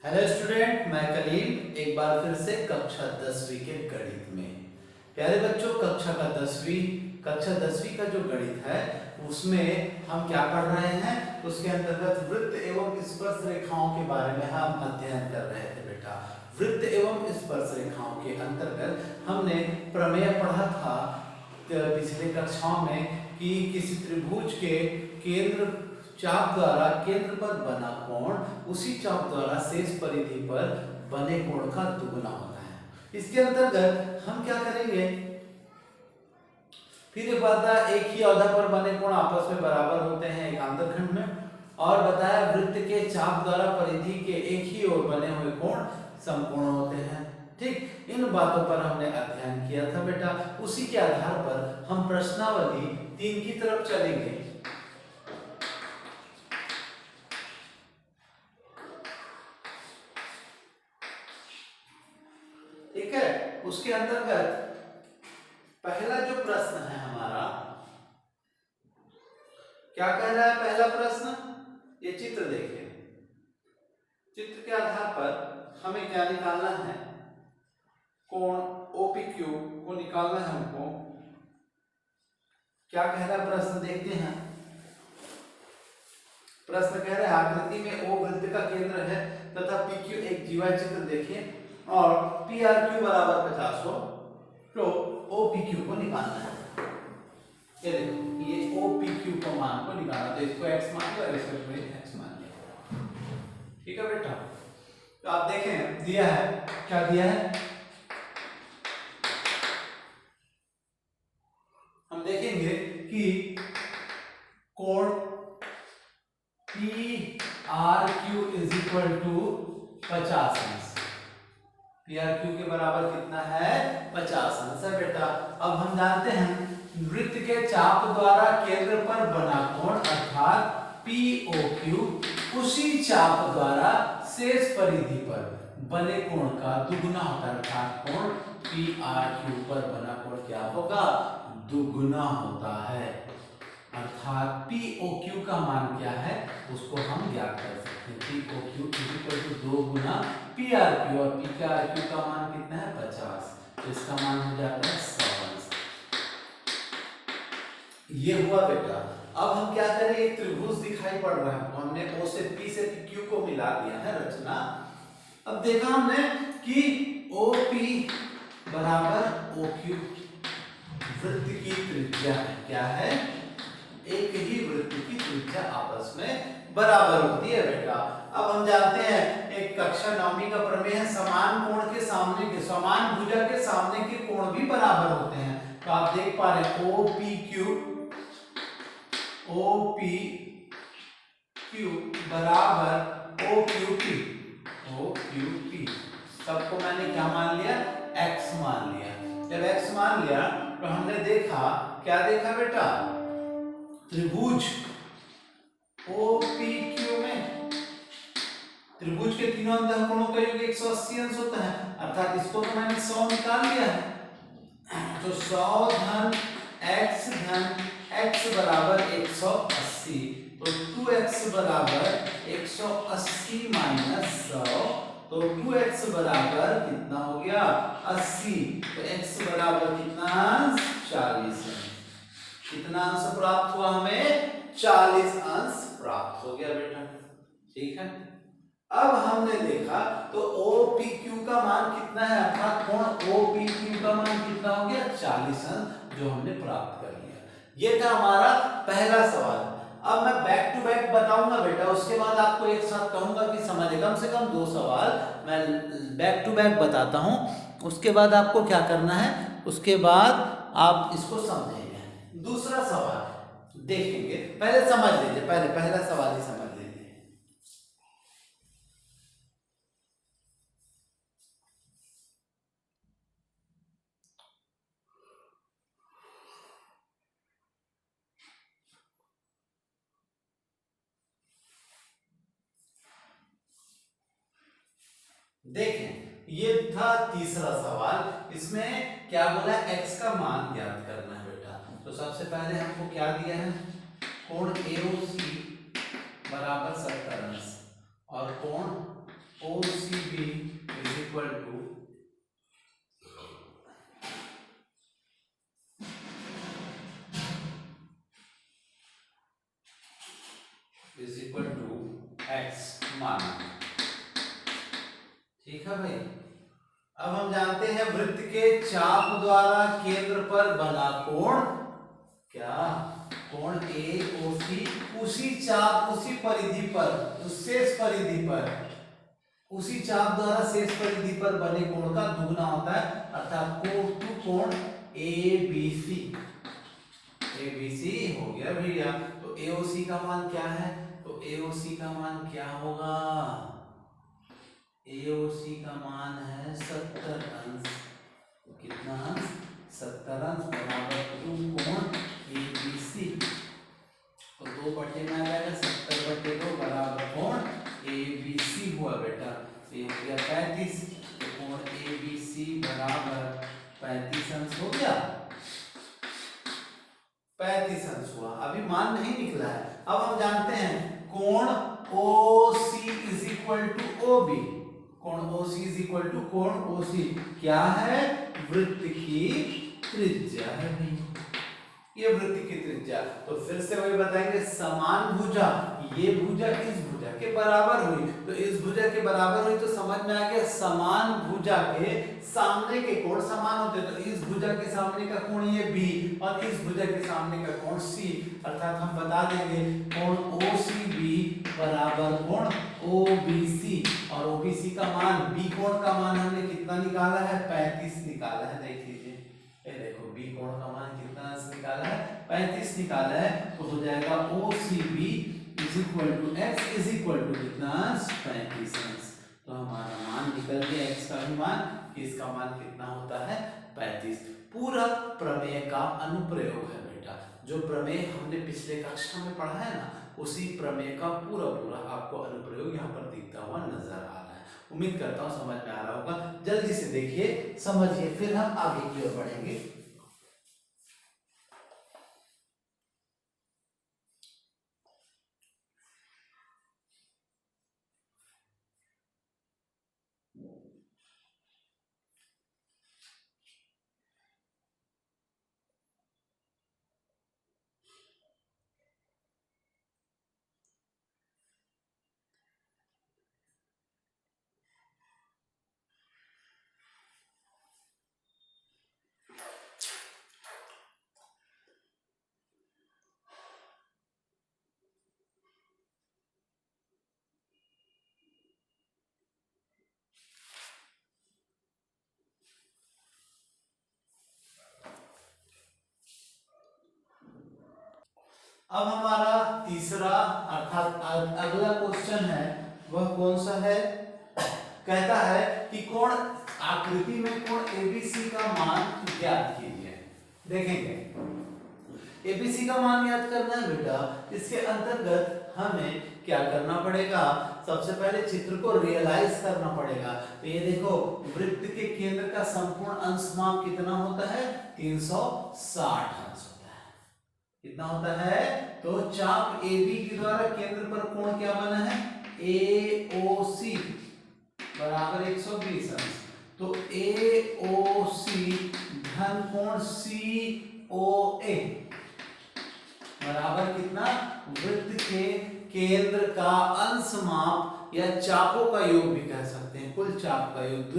Hello student, मैं कलील एक बार फिर से कक्षा 10वीं के गणित में। प्यारे बच्चों, कक्षा 10वीं का जो गणित है उसमें हम क्या पढ़ रहे हैं, उसके अंतर्गत वृत्त एवं स्पर्श रेखाओं के बारे में हम अध्ययन कर रहे थे बेटा। वृत्त एवं स्पर्श रेखाओं के अंतर्गत हमने प्रमेय पढ़ा था पिछले कक्षाओं में कि किसी त्रिभुज के केंद्र चाप द्वारा केंद्र पर बना कोण उसी चाप द्वारा शेष परिधि पर बने कोण का दुगुना होता है। इसके अंतर्गत हम क्या करेंगे, फिर एक बात है, एक ही औधा पर बने कोण आपस में बराबर होते हैं एकांतर खंड में, और बताया वृत्त के चाप द्वारा परिधि के एक ही ओर बने हुए कोण समकोण होते हैं। ठीक, इन बातों पर हमने अध्ययन किया था बेटा। उसी के आधार पर हम प्रश्नावली 3 की तरफ चलेंगे। ठीक है, उसके अंतर्गत पहला जो प्रश्न है हमारा, क्या कह रहा है पहला प्रश्न? ये चित्र देखिए, चित्र के आधार पर हमें क्या निकालना है, कोण OPQ को निकालना है हमको। क्या कह रहा है प्रश्न, देखते हैं। प्रश्न कह रहा है आकृति में O वृत्त का केंद्र है तथा PQ एक जीवा चित्र देखिए और PRQ बराबर 50 हो तो OPQ को निकालना है। ये देखो, ये OPQ को मान को निकालना, तो इसको x मान लिया और इसको x मान लिया। ठीक है बेटा, तो आप देखें दिया है, क्या दिया है, हम देखेंगे कि कोण PRQ इज इक्वल टू 50 अंश। PRQ के बराबर कितना है, 50 अंश है बेटा। अब हम जानते हैं वृत्त के चाप द्वारा केंद्र पर बना कोण अर्थात POQ उसी चाप द्वारा शेष परिधि पर बने कोण का दुगुना होता है, अर्थात कोण PRQ पर बना कोण क्या होगा, दुगुना होता है। अर्थात POQ का मान क्या है उसको हम ज्ञात कर सकते हैं। POQ इक्वल टू 2 गुना PRQ, और PRQ का मान कितना है, 50, तो इसका मान हो जाता है 100 अंश। ये हुआ बेटा। अब हम क्या करें, एक त्रिभुज दिखाई पड़ रहा है, हमने O से P से Q को मिला दिया है रचना। अब देखा हमने कि OP बराबर OQ वृत्त की त्रिज्या क्या है, एक ही वृत्त की त्रिज्या आपस में बराबर होती है बेटा। अब हम जानते हैं एक कक्षा 9वीं का प्रमेय है, समान कोण के सामने के, समान भुजा के सामने के कोण भी बराबर होते हैं। तो आप देख पा रहे हैं OPQ बराबर OQP। सबको मैंने क्या मान लिया, x मान लिया। जब x मान लिया तो हमने देखा, क्या देखा बेटा, त्रिभुज OPQ में त्रिभुज के तीनों अंतःकोणों का योग 180 अंश होता है, अर्थात इसको तो मैंने 100 निकाल लिया है, तो 100 धन x बराबर 180, तो 2x बराबर 180 माइनस 100, तो 2x बराबर कितना हो गया, 80, तो x बराबर कितना अंश, 40 अंश। कितना अंश प्राप्त हुआ हमें, 40 अंश प्राप्त हो गया बेटा। ठीक है, अब हमने देखा तो OPQ का मान कितना है, अर्थात कोण OPQ का मान कितना हो गया, 40 अंश, जो हमने प्राप्त कर लिया। ये था हमारा पहला सवाल। अब मैं बैक टू बैक बताऊंगा बेटा, उसके बाद आपको एक साथ कहूंगा कि समझे, कम से कम 2 सवाल मैं बैक टू बैक बताता हूं, उसके बाद आपको क्या करना है, उसके बाद आप इसको समझेंगे। दूसरा सवाल देखेंगे, पहले समझ लीजिए, पहले पहला सवाल ही समझ लीजिए। देखें, ये था तीसरा सवाल। इसमें क्या बोला, x का मान ज्ञात करना है बेटा। तो सबसे पहले हमको क्या दिया है, कोण AOC बराबर 70 अंश और कोण OC इक्वल टू एक्स माना। ठीक है भाई। अब हम जानते हैं वृत्त के चाप द्वारा केंद्र पर बना कोण क्या, कोण AOC उसी चाप उसी परिधि पर उस शेष परिधि पर उसी चाप द्वारा शेष परिधि पर बने कोण का दुगना होता है, अर्थात कोण ABC। ABC हो गया भैया। तो AOC का मान क्या है, तो AOC का मान क्या होगा, AOC का मान है 70 अंश। कितना अंश, 70 अंश बराबर 2 कोण ABC। तो 2 में आ जाएगा 70/2 बराबर कोण ABC हुआ बेटा। तो ये हो गया 35। तो कोण ABC बराबर 35 अंश हो गया, 35 अंश हुआ। अभी मान नहीं निकला है। अब हम जानते हैं कोण OC is equal to OB। कोण OC इज इक्वल टू कोण OC क्या है, वृत्त की त्रिज्या है भाई, ये वृत्त की त्रिज्या। तो फिर से वही बताएंगे, समान भुजा, ये भुजा इस भुजा के बराबर हुई, तो इस भुजा के बराबर हुई तो समझ में आ गया समान भुजा के सामने के कोण समान होते हैं। तो इस भुजा के सामने का कोण ये B और इस भुजा के सामने का कोण C, अर्थात हम बता देंगे कोण OCB बराबर कोण OBC। और OBC का मान, B कोण का मान हमने कितना निकाला है, 35 निकाला है। देख लीजिए, ये देखो B कोण का मान कितना निकाला है, 35 निकाला है। तो हो जाएगा OCB is equal to x is equal to कितना, 35 अंश। तो हमारा मान निकल गया, x का भी मान, इसका मान कितना होता है, 35। पूरा प्रमेय का अनुप्रयोग है बेटा। जो प्रमेय हमने पिछले कक्षा में पढ़ा है ना, उसी प्रमेय का पूरा आपको अनुप्रयोग यहाँ पर दिखता हुआ नजर आ रहा है। उम्मीद करता हूँ समझ में आ रहा होगा। जल्दी से देखिए, समझिए, फिर हम आगे की ओर बढ़ेंगे। अब हमारा तीसरा अर्थात अगला क्वेश्चन है, वह कौन सा है, कहता है कि कोण आकृति में कोण ABC का मान ज्ञात कीजिए। देखेंगे ABC का मान याद करना है बेटा। इसके अंतर्गत हमें क्या करना पड़ेगा, सबसे पहले चित्र को रियलाइज करना पड़ेगा। तो ये देखो, वृत्त के केंद्र का संपूर्ण अंश माप कितना होता है, 360 अंश होता है। कितना होता है, तो चाप AB के द्वारा केंद्र पर कोण क्या बना है, AOC बराबर 120 अंश। तो AOC धन कोण COA बराबर कितना, वृत्त के केंद्र का अंश माप या चापों का योग भी कह सकते हैं, कुल चाप का योग,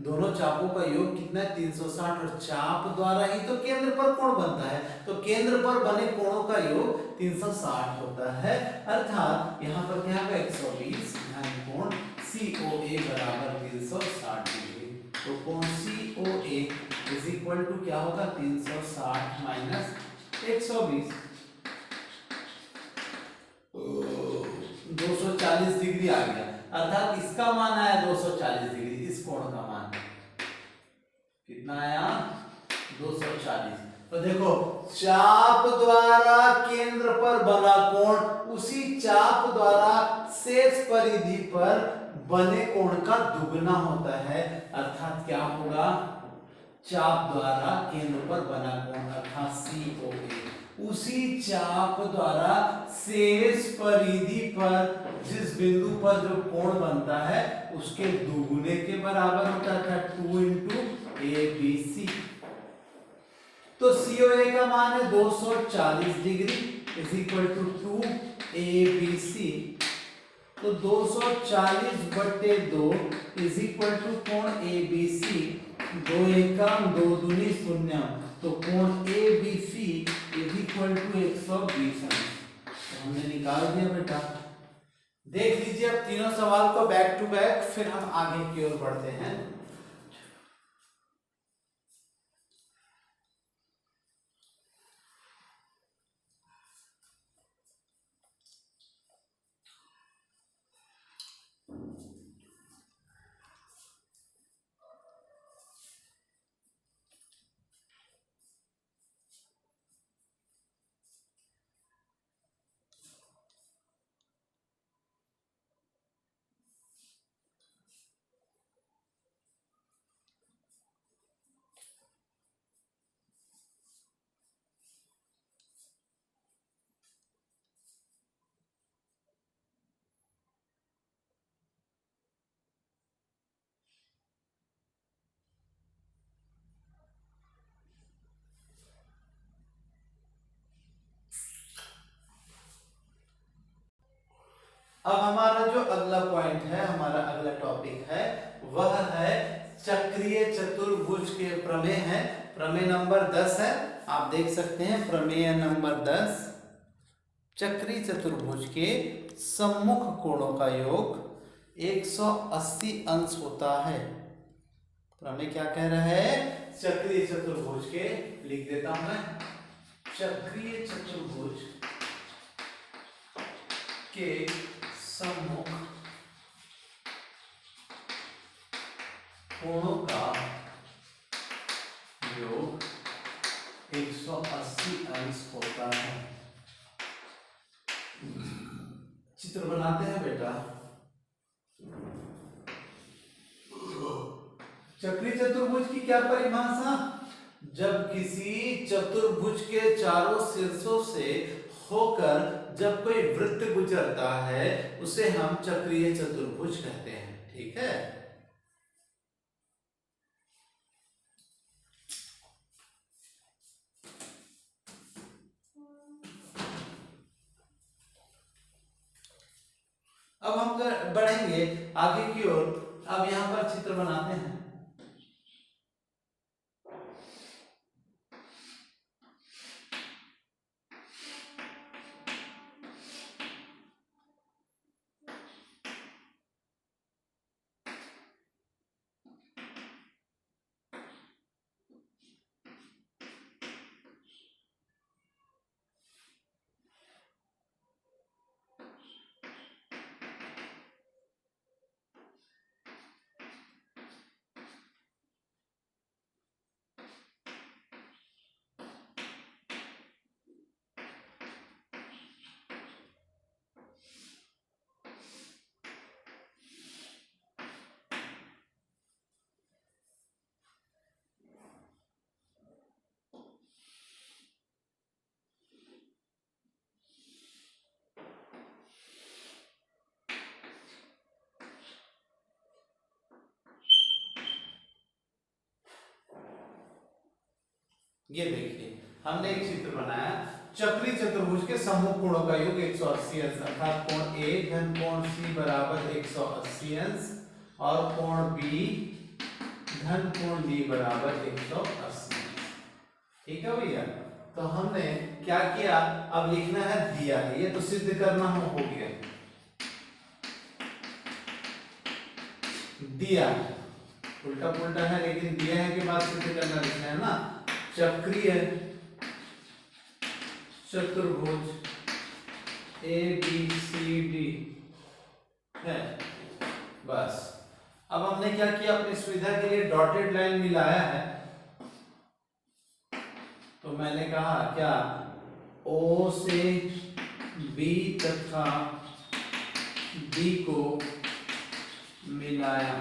दोनों चापों का योग कितना, 360। और चाप द्वारा ही तो केंद्र पर कोण बनता है, तो केंद्र पर बने कोणों का योग 360 होता है। अर्थात यहाँ पर क्या होगा, 120 धन कोण COA बराबर 360 डिग्री। तो कोण COA इज इक्वल टू क्या होगा, 360 माइनस 120, 240 डिग्री आ गया। अर्थात इसका मान आया 240 डिग्री, इस कोण का मान कितना आया, 240। तो देखो, चाप द्वारा केंद्र पर बना कोण उसी चाप द्वारा शेष परिधि पर बने कोण का दुगना होता है। अर्थात क्या होगा, चाप द्वारा केंद्र पर बना कोण अर्थात COA उसी चाप द्वारा शेष परिधि पर जिस बिंदु पर जो कोण बनता है उसके दुगुने के बराबर होता था 2 इंटू ए बी सी। तो COA का मान है 240 degree is equal to 2 ABC। तो 240 बटे 2 इज इक्वल टू कोण ABC। 2 एकम 2 दूनी शून्य, तो कोण ABC इज इक्वल टू 120 अंश। तो हमने निकाल दिया बेटा। देख लीजिए अब तीनों सवाल को बैक टू बैक, फिर हम आगे की ओर बढ़ते हैं। अब हमारा जो अगला पॉइंट है, हमारा अगला टॉपिक है, वह है चक्रीय चतुर्भुज के प्रमेय है। प्रमेय नंबर 10 है, आप देख सकते हैं प्रमेय नंबर 10। चक्रीय चतुर्भुज के सम्मुख कोणों का योग 180 अंश होता है। प्रमेय क्या कह रहा है? चक्रीय चतुर्भुज के, लिख देता हूं मैं, चक्रीय चतुर्भुज के सम्मुख कोणों का योग 180 अंश होता है। चित्र बनाते हैं बेटा। चक्रीय चतुर्भुज की क्या परिभाषा? जब किसी चतुर्भुज के चारों शीर्षों से होकर जब कोई वृत्त गुजरता है उसे हम चक्रीय चतुर्भुज कहते हैं। ठीक है। अब हम बढ़ेंगे आगे की ओर। अब यहां पर चित्र बनाते हैं। ये देखिए हमने एक चित्र बनाया, चक्रीय चतुर्भुज के सम्मुख कोणों का योग 180 अंश, अर्थात कोण ए धन कोण सी बराबर 180 अंश और कोण बी धन कोण डी बराबर 180। ठीक है भैया। तो हमने क्या किया, अब लिखना है दिया है, ये तो सिद्ध करना हो गया। दिया उल्टा पुल्टा है लेकिन दिया है के बाद सिद्ध करना लिखना है ना। चक्रीय चतुर्भुज ABCD है, बस। अब हमने क्या किया, अपनी सुविधा के लिए डॉटेड लाइन मिलाया है। तो मैंने कहा क्या, O से B तथा D को मिलाया।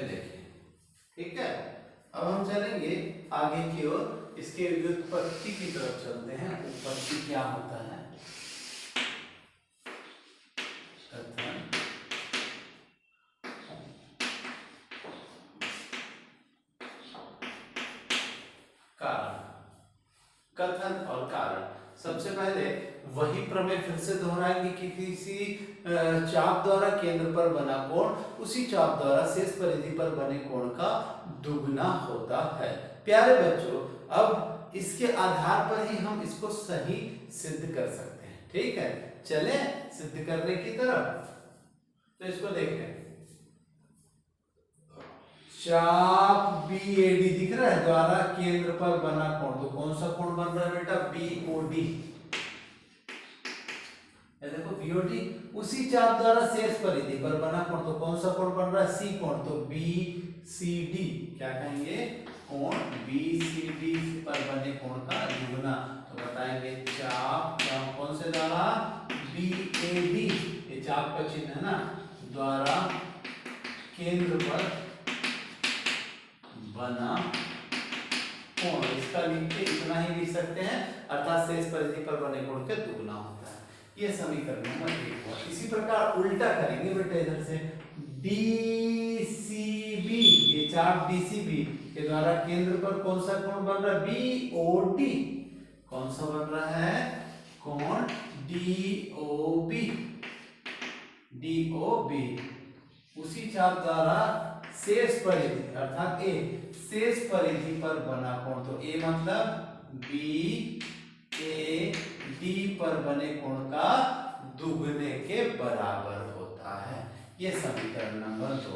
में देखें। ठीक है, अब हम चलेंगे आगे की ओर, इसके व्युत्पत्ति की तरफ चलते हैं। उत्पत्ति क्या होता है? कथन, कारण। कथन और कारण। सबसे पहले वही प्रमेय फिर से दोहराएंगे कि किसी चाप द्वारा केंद्र पर बना कोण उसी चाप द्वारा शेष परिधि पर बने कोण का दुगना होता है। प्यारे बच्चों, अब इसके आधार पर ही हम इसको सही सिद्ध कर सकते हैं। ठीक है, चले सिद्ध करने की तरफ। तो इसको देखें, चाप BAD दिख रहा है, द्वारा केंद्र पर बना कोण। तो कौन सा कोण बन रहा है बेटा? BOD। देखो BOD, उसी चाप द्वारा शेष परिधि पर बना कोण। तो कौन सा कोण बन रहा है? C कोण। तो BCD, क्या कहेंगे? कोण BCD पर बने कोण का दुगना। तो बताएंगे चाप कौन से द्वारा? BAD, ये चाप का चिन्ह है ना, द्वारा केंद्र पर बना कोण। इसका लिख के इतना ही लिख सकते हैं, अर्थात शेष परिधि पर बने कोण के दुगना होता है। ये समीकरण नंबर 1 हुआ। इसी प्रकार उल्टा करेंगे बेटा, इधर से DCB, ये चाप DCB के द्वारा केंद्र पर कौन सा कोण बन रहा है? BOD। कौन सा बन रहा है? कोण DOB। DOB उसी चाप द्वारा शेष परिधि अर्थात A, शेष परिधि पर बना कोण। तो A मतलब BAD पर बने कोण का दुगने के बराबर होता है। ये समीकरण नंबर 2।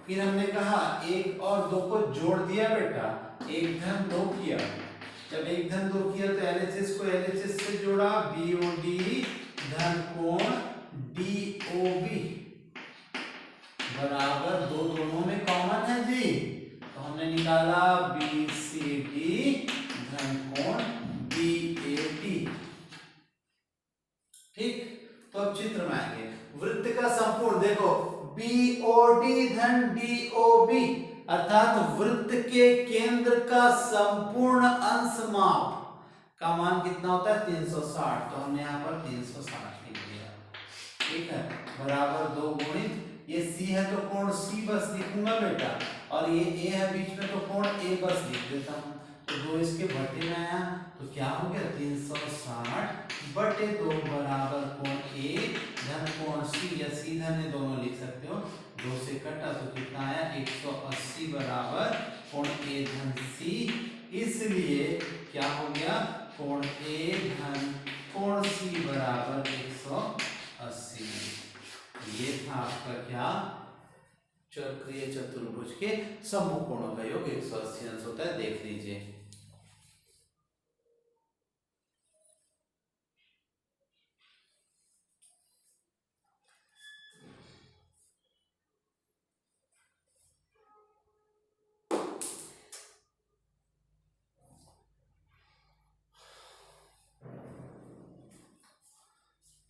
फिर हमने कहा 1 और 2 को जोड़ दिया बेटा, 1 धन 2 किया। जब 1 धन 2 किया तो LHS को LHS से जोड़ा, BOD धन कोण DOB बराबर 2 दोनों में कॉमन है जी। तो हमने निकाला BCD धन कोण BAD। ठीक, तो अब चित्र में आएंगे। वृत्त का संपूर्ण देखो, BOD धन DOB अर्थात वृत्त के केंद्र का संपूर्ण अंश माप का मान कितना होता है? 360। तो हमने यहाँ पर 360 लिख दिया। ठीक है, बराबर 2 गुणित ये C है तो कोण C बस लिखूंगा बेटा, और ये A है बीच में तो कोण A बस लिख देता हूँ। तो 2 इसके बटे में आया, तो क्या हो गया? 360 बटे 2 बराबर कोण A धन कोण C, या C धन है दोनों लिख सकते हो। 2 से कटा तो कितना आया? 180 बराबर कोण A धन C। इसलिए क्या हो गया? कोण A धन कोण C बराबर 180। ये था आपका क्या? चक्रीय चतुर्भुज के समूह कोणों का योग 180 अंश होता है। देख लीजिए।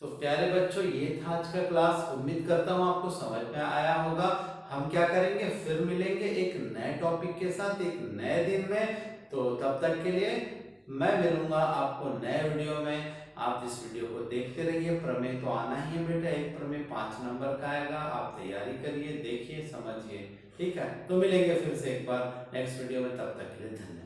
तो प्यारे बच्चों, ये था आज का क्लास। उम्मीद करता हूँ आपको समझ में आया होगा। हम क्या करेंगे? फिर मिलेंगे एक नए टॉपिक के साथ एक नए दिन में। तो तब तक के लिए मैं मिलूंगा आपको नए वीडियो में। आप इस वीडियो को देखते रहिए। प्रमेय तो आना ही है बेटा, एक प्रमेय 5 नंबर का आएगा। आप तैयारी करिए, देखिए, समझिए। ठीक है, तो मिलेंगे फिर से एक बार नेक्स्ट वीडियो में। तब तक के लिए धन्यवाद।